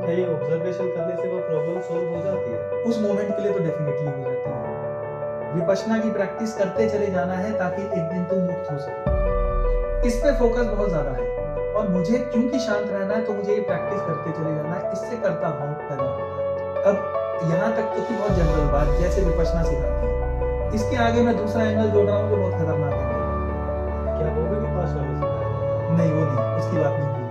क्या ये ऑब्जर्वेशन करने से वो प्रॉब्लम सॉल्व हो जाती है? उस मोमेंट के लिए तो डेफिनेटली हो जाती है। विपश्यना की प्रैक्टिस करते चले जाना है ताकि एक दिन तुम मुक्त हो सको। इस पे फोकस बहुत ज़्यादा है और मुझे क्योंकि शांत रहना है तो मुझे ये प्रैक्टिस करते चले जाना है, इससे कर्ता भाव पैदा होता है। अब यहाँ तक तो थी बहुत जनरल बात जैसे विपश्यना सिखाती है। इसके आगे मैं दूसरा एंगल जोड़ रहा हूँ जो बहुत खतरनाक एंगल क्या वो भी विपाशना में सिखाया जाता है। नहीं, वो नहीं, उसकी बात नहीं की जाती। है?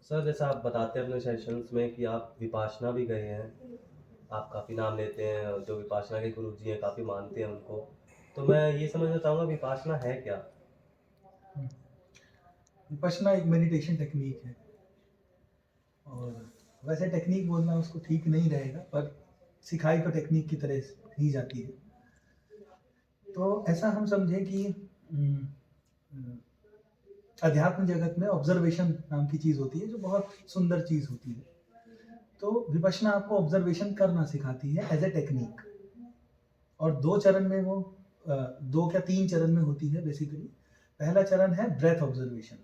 सर, जैसा आप बताते हैं अपने सेशंस में कि आप विपाशना भी गए हैं, आप काफ़ी नाम लेते हैं और जो विपाशना के गुरुजी हैं काफ़ी मानते हैं उनको। तो मैं ये समझना चाहूँगा विपाशना है क्या? विपश्यना एक मेडिटेशन टेक्निक है और वैसे टेक्निक बोलना उसको ठीक नहीं रहेगा, पर सिखाई तो टेक्निक की तरह ही जाती है। तो ऐसा हम समझें कि अध्यात्म जगत में ऑब्जर्वेशन नाम की चीज होती है जो बहुत सुंदर चीज होती है। तो विपश्यना आपको ऑब्जर्वेशन करना सिखाती है एज ए टेक्निक और दो चरण में वो दो क्या तीन चरण में होती है बेसिकली। पहला चरण है ब्रेथ ऑब्जर्वेशन।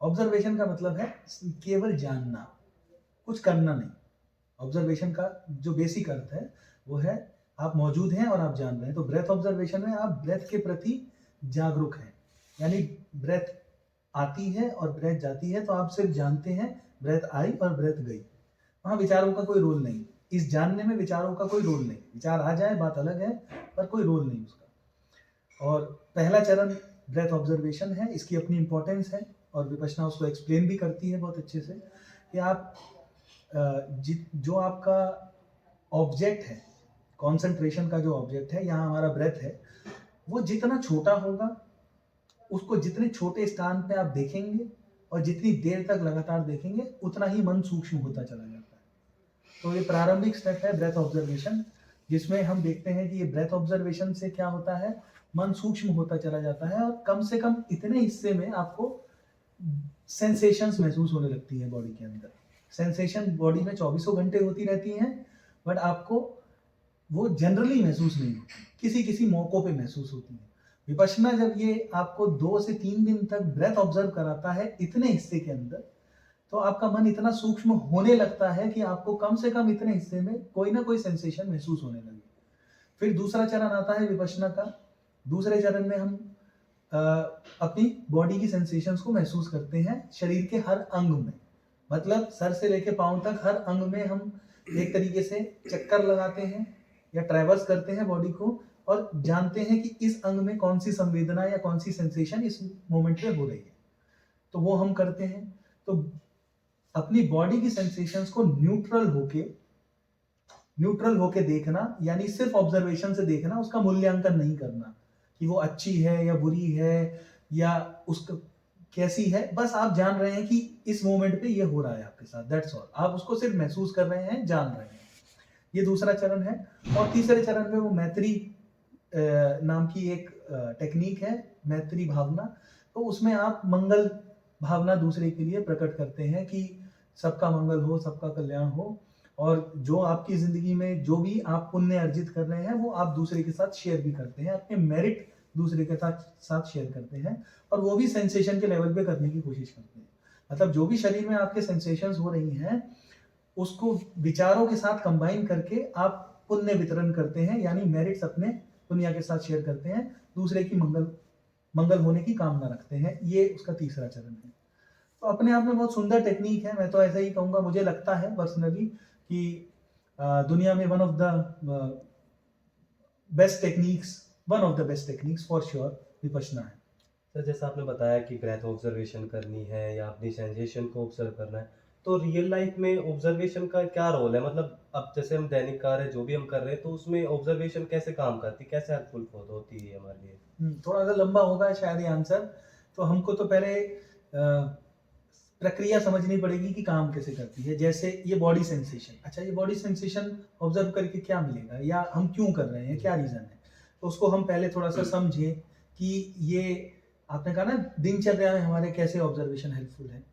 ऑब्जर्वेशन का मतलब है केवल जानना, कुछ करना नहीं। ऑब्जर्वेशन का जो बेसिक अर्थ है वो है आप मौजूद हैं और आप जान रहे हैं। तो ब्रेथ ऑब्जर्वेशन में आप ब्रेथ के प्रति जागरूक हैं, यानी ब्रेथ आती है और ब्रेथ जाती है तो आप सिर्फ जानते हैं ब्रेथ आई और ब्रेथ गई। वहाँ विचारों का कोई रोल नहीं, इस जानने में विचारों का कोई रोल नहीं। विचार आ जाए बात अलग है, पर कोई रोल नहीं उसका। और पहला चरण ब्रेथ ऑब्जर्वेशन है, इसकी अपनी इंपॉर्टेंस है और विपश्यना उसको एक्सप्लेन भी करती है बहुत अच्छे से कि आप जो आपका ऑब्जेक्ट है, कॉन्सेंट्रेशन का जो ऑब्जेक्ट है, यहाँ हमारा ब्रेथ है, वो जितना छोटा होगा उसको जितने छोटे स्थान पे आप देखेंगे और जितनी देर तक लगातार देखेंगे उतना ही मन सूक्ष्म होता चला जाता है। तो ये प्रारंभिक स्टेप है ब्रेथ ऑब्जर्वेशन, जिसमें हम देखते हैं कि ये ब्रेथ ऑब्जर्वेशन से क्या होता है, मन सूक्ष्म होता चला जाता है और कम से कम इतने हिस्से में आपको सेंसेशंस महसूस होने लगती है बॉडी के अंदर। सेंसेशन बॉडी में चौबीसों घंटे होती रहती हैं, बट आपको वो जनरली महसूस नहीं होती, किसी किसी मौकों पे महसूस होती है। विपश्यना जब ये आपको 2 से 3 दिन तक ब्रेथ ऑब्जर्व कराता है इतने हिस्से के अंदर, तो आपका मन इतना सूक्ष्म होने लगता है कि आपको कम से कम इतने हिस्से में कोई ना कोई सेंसेशन महसूस होने लगे। फिर दूसरा चरण आता है विपश्यना का। दूसरे चरण में हम अपनी बॉडी की सेंसेशंस को महसूस करते हैं शरीर के हर अंग में, मतलब सर से लेके पांव तक हर अंग में हम एक तरीके से चक्कर लगाते हैं या ट्रैवर्स करते हैं बॉडी को और जानते हैं कि इस अंग में कौन सी संवेदना या कौन सी सेंसेशन इस मोमेंट पे हो रही है। तो वो हम करते हैं। तो अपनी बॉडी की सेंसेशंस को न्यूट्रल होके देखना, यानी सिर्फ ऑब्जर्वेशन से देखना, उसका मूल्यांकन नहीं करना कि वो अच्छी है या बुरी है या उसका कैसी है। बस आप जान रहे हैं कि इस मोमेंट पे ये हो रहा है आपके साथ, दैट्स ऑल। आप उसको सिर्फ महसूस कर रहे हैं, जान रहे हैं। ये दूसरा चरण है। और तीसरे चरण में वो मैत्री नाम की एक टेक्निक है, मैत्री भावना। तो उसमें आप मंगल भावना दूसरे के लिए प्रकट करते हैं कि सबका मंगल हो, सबका कल्याण हो, और जो आपकी जिंदगी में जो भी आप पुण्य अर्जित कर रहे हैं वो आप दूसरे के साथ शेयर भी करते हैं, अपने मेरिट दूसरे के साथ शेयर करते हैं और वो भी सेंसेशन के लेवल पे करने की कोशिश करते हैं। मतलब जो भी शरीर में आपके सेंसेशंस हो रही हैं उसको विचारों के साथ कंबाइन करके आप पुण्य वितरण करते हैं, यानी मेरिट्स अपने दुनिया के साथ शेयर करते हैं, दूसरे की मंगल होने की कामना रखते हैं। ये उसका तीसरा चरण है। तो अपने आप में बहुत सुंदर टेक्निक है, मैं तो ऐसा ही कहूँगा। मुझे लगता है पर्सनली कि दुनिया में one of the best techniques for sure Vipassana है। सर, जैसा आपने बताया कि ब्रेथ ऑब्जर्वेशन करनी है या अपनी सेंसेशन को ऑब्जर्व करना है, तो रियल लाइफ में ऑब्जर्वेशन का क्या रोल है? मतलब अब जैसे हम दैनिक कार्य जो भी हम कर रहे हैं तो उसमें ऑब्जर्वेशन कैसे काम करती है, कैसे हेल्पफुल होती है हमारे लिए? थोड़ा सा लंबा होगा शायद ये आंसर, तो हमको तो पहले प्रक्रिया समझनी पड़ेगी कि काम कैसे करती है। जैसे ये बॉडी सेंसेशन, अच्छा ये बॉडी सेंसेशन ऑब्जर्व करके क्या मिलेगा या हम क्यों कर रहे हैं, क्या रीजन है, तो उसको हम पहले थोड़ा सा समझें कि ये आपने कहा ना दिनचर्या में हमारे कैसे ऑब्जर्वेशन हेल्पफुल है।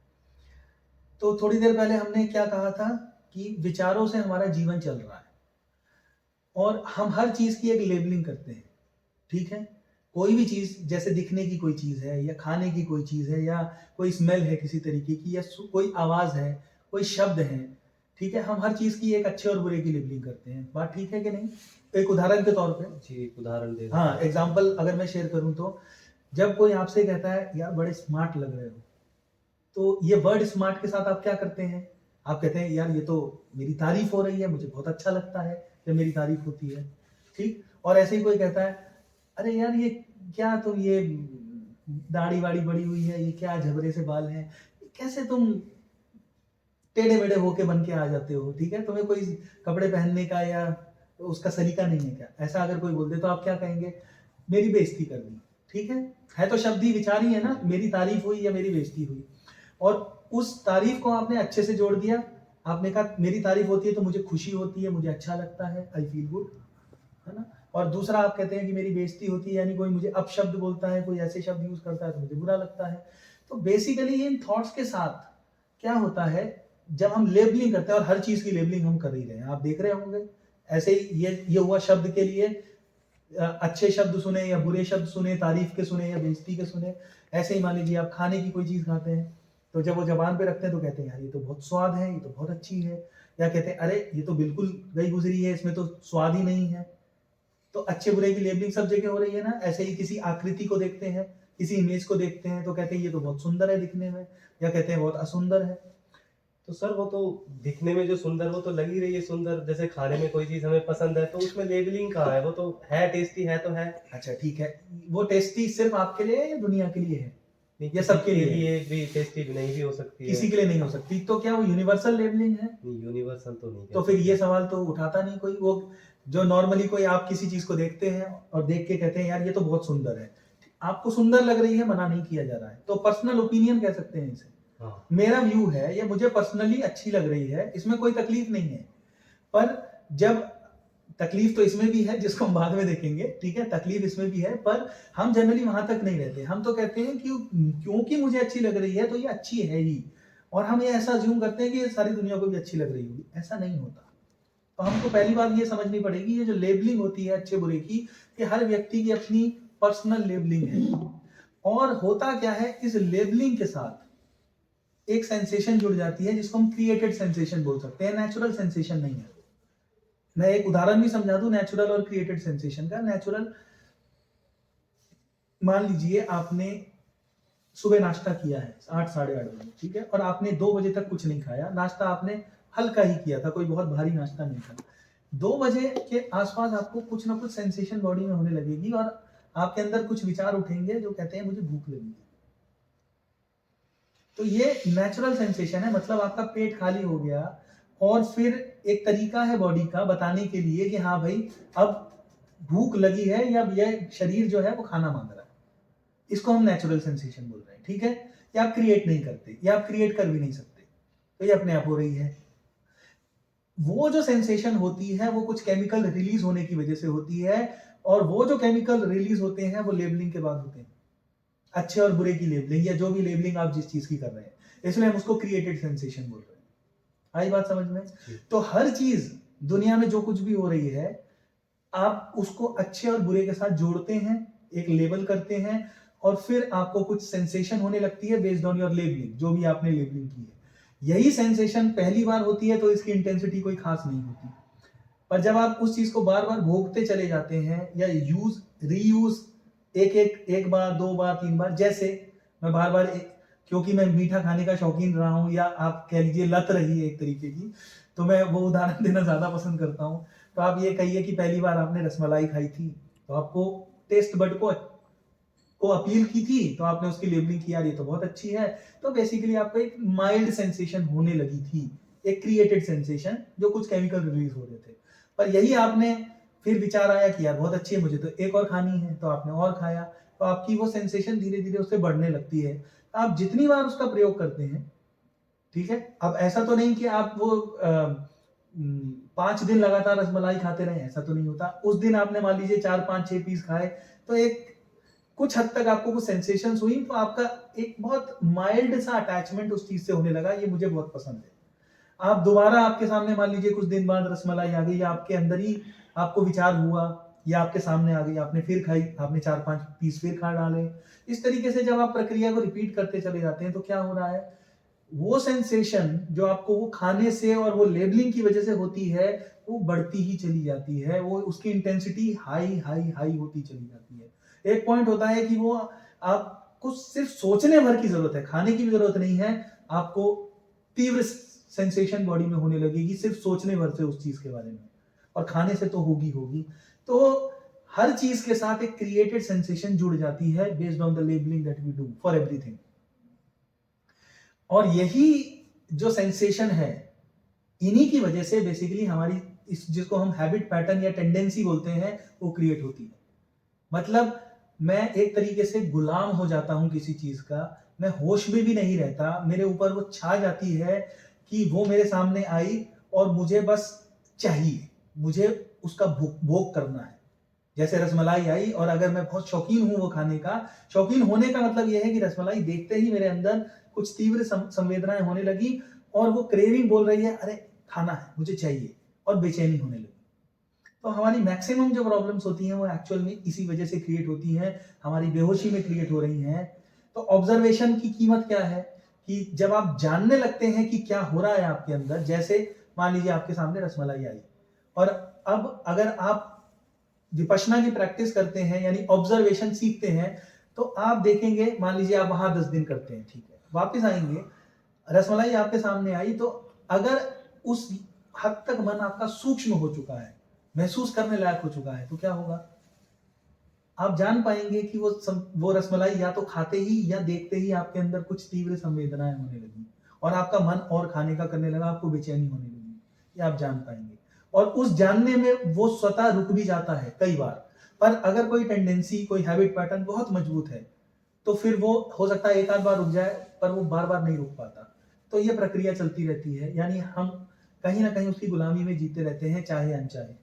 तो थोड़ी देर पहले हमने क्या कहा था कि विचारों से हमारा जीवन चल रहा है और हम हर चीज की एक लेबलिंग करते हैं, ठीक है। कोई भी चीज, जैसे दिखने की कोई चीज है या खाने की कोई चीज है या कोई स्मेल है किसी तरीके की या कोई आवाज है, कोई शब्द है, ठीक है, हम हर चीज की एक अच्छे और बुरे की लेबलिंग करते हैं, बात ठीक है कि नहीं? एक उदाहरण के तौर पे, जी, एक उदाहरण दे हाँ, सकते हैं। एग्जाम्पल अगर मैं शेयर करूं तो जब कोई आपसे कहता है यार बड़े स्मार्ट लग रहे हो, तो ये वर्ड स्मार्ट के साथ आप क्या करते हैं? आप कहते हैं यार ये तो मेरी तारीफ हो रही है, मुझे बहुत अच्छा लगता है जब मेरी तारीफ होती है, ठीक? और ऐसे ही कोई कहता है अरे यार ये क्या तुम ये दाढ़ी वाड़ी बड़ी हुई है, ये क्या झबरे से बाल हैं, कैसे तुम टेढ़े मेढ़े होके बन के आ जाते हो, ठीक है? तुम्हें कोई कपड़े पहनने का या उसका सलीका नहीं है क्या? ऐसा अगर कोई बोल दे तो आप क्या कहेंगे? मेरी बेइज्जती कर दी, ठीक है तो शब्द ही विचार ही है ना, मेरी तारीफ हुई या मेरी बेइज्जती हुई। और उस तारीफ को आपने अच्छे से जोड़ दिया, आपने कहा मेरी तारीफ होती है तो मुझे खुशी होती है, मुझे अच्छा लगता है, आई फील गुड, है ना? और दूसरा आप कहते हैं कि मेरी बेइज्जती होती है, यानी कोई मुझे अपशब्द बोलता है, कोई ऐसे शब्द यूज करता है तो मुझे बुरा लगता है। तो बेसिकली इन थॉट्स के साथ क्या होता है, जब हम लेबलिंग करते हैं, और हर चीज की लेबलिंग हम कर ही रहे हैं, आप देख रहे होंगे, ऐसे ही ये हुआ शब्द के लिए, अच्छे शब्द सुने या बुरे शब्द सुने, तारीफ के सुने या बेइज्जती के सुने। ऐसे ही मान लीजिए आप खाने की कोई चीज खाते हैं, तो जब वो जबान पे रखते हैं तो कहते हैं यार ये तो बहुत स्वाद है, ये तो बहुत अच्छी है, या कहते हैं अरे ये तो बिल्कुल गई गुजरी है, इसमें तो स्वाद ही नहीं है। तो अच्छे बुरे की लेबलिंग सब जगह हो रही है ना। ऐसे ही किसी आकृति को देखते हैं, किसी इमेज को देखते हैं तो कहते हैं ये तो बहुत सुंदर है दिखने में, या कहते हैं बहुत असुंदर है। तो सर वो तो दिखने में जो सुंदर वो तो लग ही रही है सुंदर, जैसे खाने में कोई चीज़ हमें पसंद है तो उसमें लेबलिंग कहाँ है? वो तो है टेस्टी है तो है। अच्छा ठीक है, वो टेस्टी सिर्फ आपके लिए है या दुनिया के लिए है? नहीं, ये किसी सबके के लिए है, लिए भी टेस्टी नहीं भी हो सकती है। किसी के लिए नहीं हो सकती, तो क्या वो यूनिवर्सल लेबलिंग है? नहीं, यूनिवर्सल तो नहीं कह तो फिर सकते। ये सवाल तो उठाता नहीं कोई। वो जो नॉर्मली कोई आप किसी चीज को देखते हैं और देख के कहते हैं यार ये तो बहुत सुंदर है, आपको सुंदर लग रही है, मना नहीं किया जा रहा है, तो पर्सनल ओपिनियन कह सकते हैं इसे। हाँ, मेरा व्यू है, ये मुझे पर्सनली अच्छी लग रही है, इसमें कोई तकलीफ नहीं है। पर जब तकलीफ तो इसमें भी है जिसको हम बाद में देखेंगे, ठीक है, तकलीफ इसमें भी है, पर हम जनरली वहां तक नहीं रहते। हम तो कहते हैं कि क्योंकि मुझे अच्छी लग रही है तो ये अच्छी है ही, और हम ये ऐसा ज्यूम करते हैं कि ये सारी दुनिया को भी अच्छी लग रही होगी। ऐसा नहीं होता। तो हमको पहली बात ये समझनी पड़ेगी, ये जो लेबलिंग होती है अच्छे बुरे की, ये हर व्यक्ति की अपनी पर्सनल लेबलिंग है। और होता क्या है, इस लेबलिंग के साथ एक सेंसेशन जुड़ जाती है जिसको हम क्रिएटेड सेंसेशन बोल सकते हैं, नेचुरल सेंसेशन नहीं है। मैं एक उदाहरण भी समझा दूं नेचुरल और क्रिएटेड सेंसेशन का। नेचुरल, मान लीजिए आपने सुबह नाश्ता किया है 8 साढ़े 8 बजे, ठीक है, और आपने 2 बजे तक कुछ नहीं खाया, नाश्ता आपने हल्का ही किया था, कोई बहुत भारी नाश्ता नहीं था। 2 बजे के आसपास आपको कुछ ना कुछ सेंसेशन बॉडी में होने लगेगी और आपके अंदर कुछ विचार उठेंगे जो कहते हैं मुझे भूख लगी है। तो ये नेचुरल सेंसेशन है, मतलब आपका पेट खाली हो गया, और फिर एक तरीका है बॉडी का बताने के लिए कि हाँ भाई अब भूख लगी है, या ये शरीर जो है वो खाना मांग रहा है। इसको हम नेचुरल सेंसेशन बोल रहे हैं, ठीक है। ये आप क्रिएट नहीं करते, या आप क्रिएट कर भी नहीं सकते, तो ये अपने आप हो रही है। वो जो सेंसेशन होती है वो कुछ केमिकल रिलीज होने की वजह से होती है, और वो जो केमिकल रिलीज होते हैं वो लेबलिंग के बाद होते हैं, अच्छे और बुरे की लेबलिंग, या जो भी लेबलिंग आप जिस चीज की कर रहे हैं, इसलिए हम उसको क्रिएटेड सेंसेशन बोल रहे हैं। आई बात समझ में? तो हर चीज दुनिया में जो कुछ भी हो रही है, आप उसको अच्छे और बुरे के साथ जोड़ते हैं, एक लेबल करते हैं, और फिर आपको कुछ सेंसेशन होने लगती है बेस्ड ऑन योर लेबलिंग, जो भी आपने लेबलिंग की है। यही सेंसेशन पहली बार होती है तो इसकी इंटेंसिटी कोई खास नहीं होती, पर जब आप उस चीज को बार बार भोगते चले जाते हैं, या यूज रीयूज एक बार, 2 बार, 3 बार, जैसे मैं बार बार क्योंकि मैं मीठा खाने का शौकीन रहा हूं, या आप कह लीजिए लत रही है एक तरीके की, तो मैं वो उदाहरण देना ज्यादा पसंद करता हूं। तो आप ये कहिए कि पहली बार आपने रसमलाई खाई थी, तो आपको टेस्ट बड को अपील की थी, तो आपने उसकी लेबलिंग की यार ये तो बहुत अच्छी है, तो बेसिकली आपको एक माइल्ड सेंसेशन होने लगी थी, एक क्रिएटेड सेंसेशन, जो कुछ केमिकल रिलीज हो रहे थे। पर यही आपने फिर विचार आया कि यार बहुत अच्छी है, मुझे तो एक और खानी है, तो आपने और खाया, तो आपकी वो सेंसेशन धीरे धीरे उससे बढ़ने लगती है। आप जितनी बार उसका प्रयोग करते हैं, ठीक है, अब ऐसा तो नहीं कि आप वो 5 दिन लगातार रसमलाई खाते रहे, ऐसा तो नहीं होता। उस दिन आपने मान लीजिए 4 5 6 पीस खाए, तो एक कुछ हद तक आपको कुछ सेंसेशंस हुई, तो आपका एक बहुत माइल्ड सा अटैचमेंट उस चीज से होने लगा, ये मुझे बहुत पसंद है। आप दोबारा, आपके सामने मान लीजिए कुछ दिन बाद रसमलाई आ गई, या आपके अंदर ही आपको विचार हुआ, या आपके सामने आ गई, आपने फिर खाई, आपने 4 5 पीस फिर खा डाले। इस तरीके से जब आप प्रक्रिया को रिपीट करते चले जाते हैं तो क्या हो रहा है, वो सेंसेशन जो आपको वो खाने से और वो लेबलिंग की वजह से होती है, वो बढ़ती ही चली जाती है, वो उसकी इंटेंसिटी हाई हाई हाई होती चली जाती है। एक पॉइंट होता है कि वो आपको सिर्फ सोचने भर की जरूरत है, खाने की भी जरूरत नहीं है, आपको तीव्र सेंसेशन बॉडी में होने लगेगी सिर्फ सोचने भर से उस चीज के बारे में, और खाने से तो होगी होगी। तो हर चीज के साथ एक क्रिएटेड सेंसेशन जुड़ जाती है based on the labelling that we do for everything. और यही जो सेंसेशन है, इन्हीं की वजह से बेसिकली हमारी इस जिसको हम हैबिट पैटर्न या टेंडेंसी बोलते हैं, वो क्रिएट होती है। मतलब मैं एक तरीके से गुलाम हो जाता हूं किसी चीज का, मैं होश में भी नहीं रहता, मेरे ऊपर वो छा जाती है कि वो मेरे सामने आई और मुझे बस चाहिए, मुझे उसका भोग करना है। जैसे रसमलाई आई और अगर मैं बहुत शौकीन हूं वो खाने का, शौकीन होने का मतलब यह है कि रसमलाई देखते ही मेरे अंदर कुछ तीव्र संवेदनाएं होने लगी और वो क्रेविंग बोल रही है अरे खाना है, मुझे चाहिए, और बेचैनी होने लगी। तो हमारी मैक्सिमम जो प्रॉब्लम्स होती हैं वो एक्चुअल में इसी वजह से क्रिएट होती हैं, हमारी बेहोशी में क्रिएट हो रही हैं। तो ऑब्जर्वेशन की कीमत क्या है कि जब आप जानने लगते हैं कि क्या हो रहा है आपके अंदर, जैसे मान लीजिए आपके सामने रसमलाई आई और अब अगर आप विपश्यना की प्रैक्टिस करते हैं यानी ऑब्जर्वेशन सीखते हैं, तो आप देखेंगे, मान लीजिए आप वहां 10 दिन करते हैं, ठीक है, वापस आएंगे, रसमलाई आपके सामने आई, तो अगर उस हद तक मन आपका सूक्ष्म हो चुका है, महसूस करने लायक हो चुका है, तो क्या होगा, आप जान पाएंगे कि वो रसमलाई या तो खाते ही या देखते ही आपके अंदर कुछ तीव्र संवेदनाएं होने लगी और आपका मन और खाने का करने लगा, आपको बेचैनी होने लगी, ये आप जान पाएंगे। और उस जानने में वो स्वतः रुक भी जाता है कई बार। पर अगर कोई टेंडेंसी, कोई हैबिट पैटर्न बहुत मजबूत है, तो फिर वो हो सकता है एक आध बार रुक जाए, पर वो बार बार नहीं रुक पाता। तो ये प्रक्रिया चलती रहती है, यानी हम कहीं ना कहीं उसकी गुलामी में जीते रहते हैं, चाहे अनचाहे।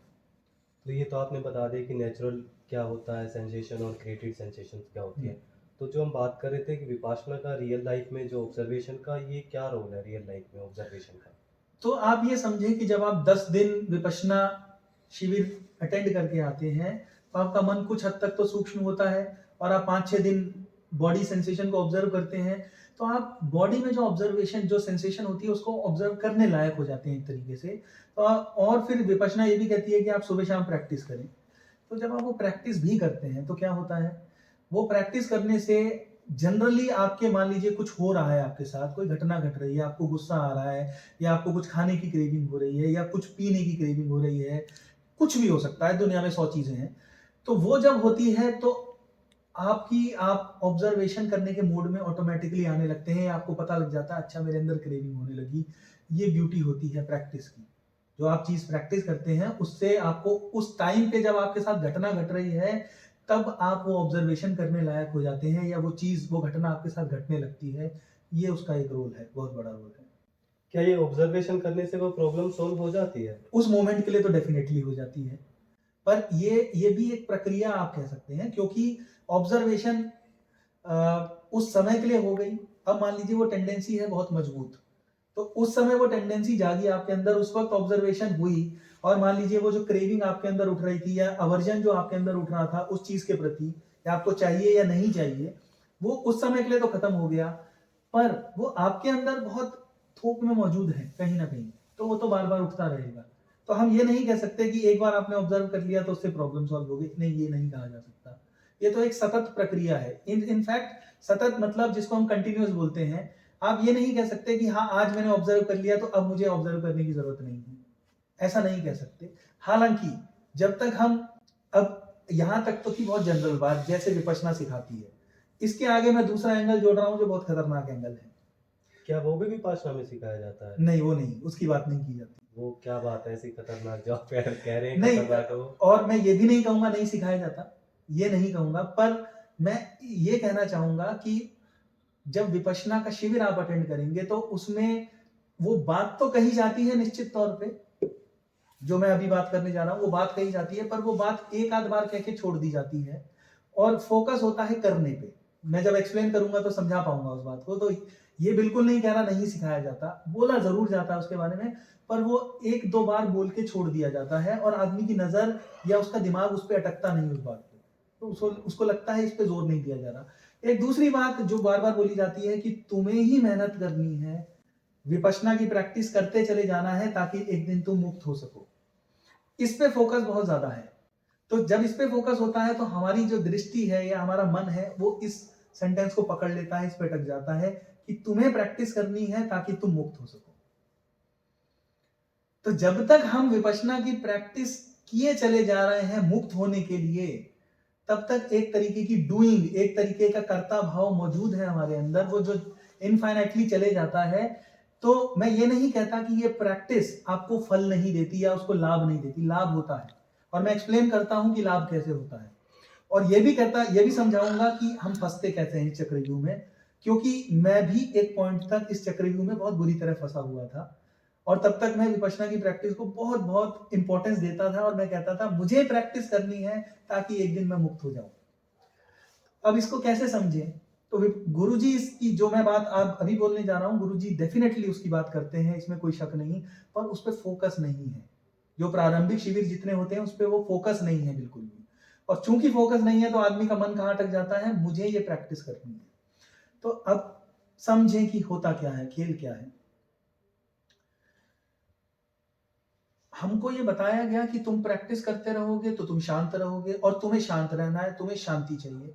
तो ये तो आपने बता दिया कि नेचुरल क्या होता है सेंसेशन और क्रिएटेड सेंसेशन क्या होती है। तो जो हम बात कर रहे थे कि विपाशना का रियल लाइफ में जो ऑब्जर्वेशन का, ये क्या रोल है रियल लाइफ में ऑब्जर्वेशन का? तो आप ये समझें कि जब आप 10 दिन विपश्यना शिविर अटेंड करके आते हैं, तो आपका मन कुछ हद तक तो सूक्ष्म होता है और आप 5-6 दिन बॉडी सेंसेशन को ऑब्जर्व करते हैं, तो आप बॉडी में जो ऑब्जर्वेशन, जो सेंसेशन होती है, उसको ऑब्जर्व करने लायक हो जाते हैं एक तरीके से। तो और फिर विपश्यना ये भी कहती है कि आप सुबह शाम प्रैक्टिस करें। तो जब आप वो प्रैक्टिस भी करते हैं तो क्या होता है, वो प्रैक्टिस करने से जनरली आपके, मान लीजिए कुछ हो रहा है आपके साथ, कोई घटना घट रही है, आपको गुस्सा आ रहा है या आपको कुछ खाने की क्रेविंग हो रही है या कुछ पीने की क्रेविंग हो रही है, कुछ भी हो सकता है, दुनिया में 100 चीजें हैं। तो वो जब होती है तो आप ऑब्जर्वेशन करने के मोड में ऑटोमेटिकली आने लगते हैं, आपको पता लग जाता है अच्छा मेरे अंदर क्रेविंग होने लगी। ये ब्यूटी होती है प्रैक्टिस की। जो आप चीज प्रैक्टिस करते हैं उससे आपको उस टाइम पे जब आपके साथ घटना घट रही है, तब आप वो ऑब्जर्वेशन करने लायक हो जाते हैं या वो चीज, वो घटना आपके साथ घटने लगती है। ये उसका एक रोल है, बहुत बड़ा रोल है। क्या ये ऑब्जर्वेशन करने से वो प्रॉब्लम सॉल्व हो जाती है? उस मोमेंट के लिए तो डेफिनेटली हो जाती है, पर ये भी एक प्रक्रिया आप कह सकते हैं, क्योंकि ऑब्जर्वेशन उस समय के लिए हो गई। अब मान लीजिए वो टेंडेंसी है बहुत मजबूत, तो उस समय वो टेंडेंसी जागी आपके अंदर, उस वक्त ऑब्जर्वेशन हुई, और मान लीजिए वो जो क्रेविंग आपके अंदर उठ रही थी या अवर्जन जो आपके अंदर उठ रहा था उस चीज के प्रति, या आपको चाहिए या नहीं चाहिए, वो उस समय के लिए तो खत्म हो गया, पर वो आपके अंदर बहुत थोक में मौजूद है कहीं ना कहीं, तो वो तो बार बार उठता रहेगा। तो हम ये नहीं कह सकते कि एक बार आपने ऑब्जर्व कर लिया तो उससे प्रॉब्लम सॉल्व हो गई, नहीं, ये नहीं कहा जा सकता। ये तो एक सतत प्रक्रिया है। इनफैक्ट सतत मतलब जिसको हम कंटिन्यूअस बोलते हैं। आप ये नहीं कह सकते कि हाँ आज मैंने ऑब्जर्व कर लिया तो अब मुझे ऑब्जर्व करने की जरूरत नहीं है, ऐसा नहीं कह सकते। हालांकि जब तक हम, अब यहां तक तो की बहुत जनरल बात जैसे विपश्यना सिखाती है, इसके आगे मैं दूसरा एंगल जोड़ रहा हूं जो बहुत खतरनाक एंगल है। क्या वो भी विपाशना में सिखाया जाता है? नहीं, वो नहीं, उसकी बात नहीं की जाती। वो क्या बात है ऐसी खतरनाक जो आप कह रहे हैं नहीं, खतरनाक है वो? और मैं ये भी नहीं कहूंगा नहीं सिखाया जाता, ये नहीं कहूंगा, पर मैं ये कहना चाहूंगा कि जब विपश्यना का शिविर आप अटेंड करेंगे तो उसमें वो बात तो कही जाती है निश्चित तौर पे, जो मैं अभी बात करने जा रहा हूं वो बात कही जाती है, पर वो बात एक आध बार कह के छोड़ दी जाती है और फोकस होता है करने पे। मैं जब एक्सप्लेन करूंगा तो समझा पाऊंगा उस बात को। तो ये बिल्कुल नहीं कह रहा नहीं सिखाया जाता, बोला जरूर जाता है उसके बारे में, पर वो एक दो बार बोल के छोड़ दिया जाता है और आदमी की नजर या उसका दिमाग उस पर अटकता नहीं उस बात पे, तो उसको लगता है इस पे जोर नहीं दिया जा रहा। एक दूसरी बात जो बार बार बोली जाती है कि तुम्हें ही मेहनत करनी है, विपश्यना की प्रैक्टिस करते चले जाना है ताकि एक दिन तुम मुक्त हो सको। इस पे फोकस बहुत ज्यादा है। तो जब इस पे फोकस होता है तो हमारी जो दृष्टि है या हमारा मन है वो इस सेंटेंस को पकड़ लेता है, इस पे अटक जाता है कि तुम्हें प्रैक्टिस करनी है ताकि तुम मुक्त हो सको। तो जब तक हम विपश्यना की प्रैक्टिस किए चले जा रहे हैं मुक्त होने के लिए, तब तक एक तरीके की डूइंग, एक तरीके का कर्ता भाव मौजूद है हमारे अंदर, वो जो इनफाइनाइटली चले जाता है। तो मैं ये नहीं कहता कि ये प्रैक्टिस आपको फल नहीं देती या उसको लाभ नहीं देती, लाभ होता है, और मैं एक्सप्लेन करता हूं कि लाभ कैसे होता है, और ये भी समझाऊंगा कि हम फंसते कैसे हैं इस चक्रव्यूह में, क्योंकि मैं भी एक पॉइंट तक इस चक्रव्यूह में बहुत बुरी तरह फंसा हुआ था, और तब तक मैं विपश्यना की प्रैक्टिस को बहुत बहुत इंपॉर्टेंस देता था, और मैं कहता था मुझे प्रैक्टिस करनी है ताकि एक दिन मैं मुक्त हो जाऊं। अब इसको कैसे समझें? तो गुरुजी इसकी जो मैं बात आप अभी बोलने जा रहा हूं, गुरुजी डेफिनेटली उसकी बात करते हैं, इसमें कोई शक नहीं, पर उस पर फोकस नहीं है। जो प्रारंभिक शिविर जितने होते हैं उस पर वो फोकस नहीं है बिल्कुल भी, और चूंकि फोकस नहीं है तो आदमी का मन कहां अटक जाता है, मुझे ये प्रैक्टिस करनी है। तो अब समझें कि होता क्या है, खेल क्या है। हमको ये बताया गया कि तुम प्रैक्टिस करते रहोगे तो तुम शांत रहोगे, और तुम्हें शांत रहना है, तुम्हें शांति चाहिए।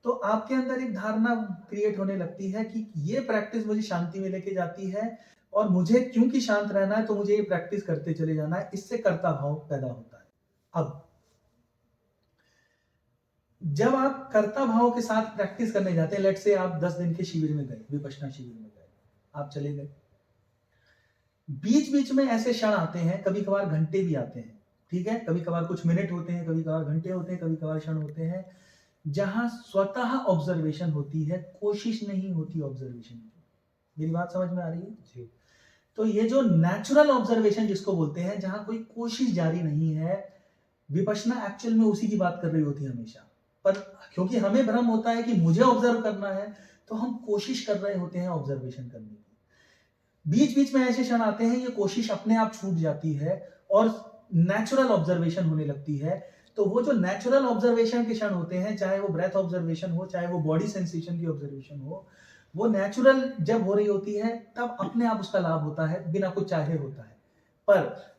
तो आपके अंदर एक धारणा क्रिएट होने लगती है कि ये प्रैक्टिस मुझे शांति में लेके जाती है, और मुझे क्योंकि शांत रहना है तो मुझे ये प्रैक्टिस करते चले जाना है। इससे कर्ता भाव पैदा होता है। अब जब आप कर्ता भाव के साथ प्रैक्टिस करने जाते हैं, लेट्स से आप 10 दिन के शिविर में गए, विपश्यना शिविर में गए, आप चले गए, बीच बीच में ऐसे क्षण आते हैं, कभी कभार घंटे भी आते हैं, ठीक है, कभी कभार कुछ मिनट होते हैं, कभी कभार घंटे होते हैं, कभी कभार क्षण होते हैं, जहां स्वतः ऑब्जर्वेशन होती है, कोशिश नहीं होती ऑब्जर्वेशन की। मेरी बात समझ में आ रही है जी। तो ये जो नेचुरल ऑब्जर्वेशन जिसको बोलते हैं, जहां कोई कोशिश जारी नहीं है, विपश्यना एक्चुअल में उसी की बात कर रही होती है हमेशा। पर क्योंकि हमें भ्रम होता है कि मुझे ऑब्जर्व करना है, तो हम कोशिश कर रहे होते हैं ऑब्जर्वेशन करने की। बीच बीच में ऐसे क्षण आते हैं, ये कोशिश अपने आप छूट जाती है और नेचुरल ऑब्जर्वेशन होने लगती है। तो वो जो नेचुरल ऑब्जर्वेशन के क्षण होते हैं, चाहे वो ब्रेथ ऑब्जर्वेशन हो, चाहे वो बॉडी सेंसेशन की ऑब्जर्वेशन हो, वो नेचुरल जब हो रही होती है तब अपने आप उसका लाभ होता है, बिना कुछ चाहे होता है। पर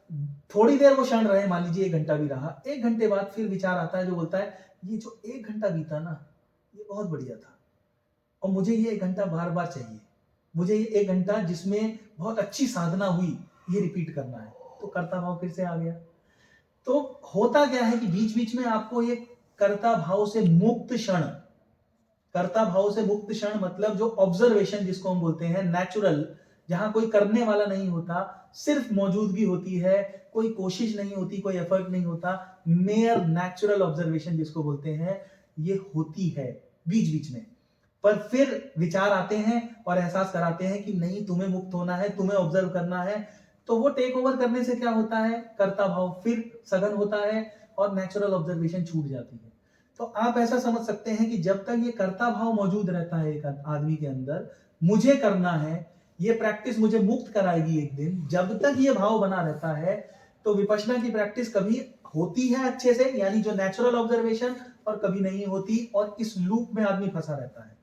थोड़ी देर वो क्षण रहे, मान लीजिए 1 घंटा भी रहा, 1 घंटे बाद फिर विचार आता है जो बोलता है ये जो 1 घंटा बीता ना, ये बहुत बढ़िया था, और मुझे ये 1 घंटा बार बार चाहिए, मुझे ये 1 घंटा जिसमें बहुत अच्छी साधना हुई, ये रिपीट करना है। तो कर्ता भाव फिर से आ गया। तो होता क्या है कि बीच बीच में आपको ये कर्ता भाव से मुक्त क्षण, कर्ता भाव से मुक्त क्षण मतलब जो ऑब्जर्वेशन जिसको हम बोलते हैं नेचुरल, जहां कोई करने वाला नहीं होता, सिर्फ मौजूदगी होती है, कोई कोशिश नहीं होती, कोई एफर्ट नहीं होता, मेयर नेचुरल ऑब्जर्वेशन जिसको बोलते हैं, ये होती है बीच बीच में। पर फिर विचार आते हैं और एहसास कराते हैं कि नहीं, तुम्हें मुक्त होना है, तुम्हें ऑब्जर्व करना है। तो वो टेक ओवर करने से क्या होता है, कर्ता भाव फिर सघन होता है और नेचुरल ऑब्जर्वेशन छूट जाती है। तो आप ऐसा समझ सकते हैं कि जब तक ये कर्ता भाव मौजूद रहता है एक आदमी के अंदर, मुझे करना है, ये प्रैक्टिस मुझे मुक्त कराएगी एक दिन, जब तक ये भाव बना रहता है, तो विपश्यना की प्रैक्टिस कभी होती है अच्छे से, यानी जो नेचुरल ऑब्जर्वेशन, और कभी नहीं होती, और इस लूप में आदमी फंसा रहता है।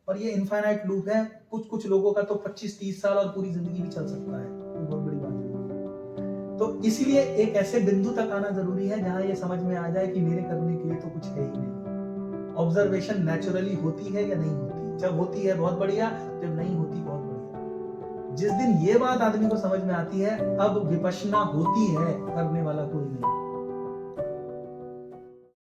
और ये इनफाइनाइट लूप है। कुछ कुछ लोगों का तो 25-30 साल और पूरी जिंदगी भी चल सकता है, तो बहुत बड़ी बात है। तो इसलिए एक ऐसे बिंदु तक आना जरूरी है जहां ये समझ में आ जाए कि मेरे करने के लिए तो कुछ है ही नहीं। ऑब्जर्वेशन नेचुरली होती है या नहीं होती, जब होती है बहुत बढ़िया, जब नहीं होती बहुत बढ़िया। जिस दिन ये बात आदमी को समझ में आती है, अब विपश्यना होती है, करने वाला कोई नहीं।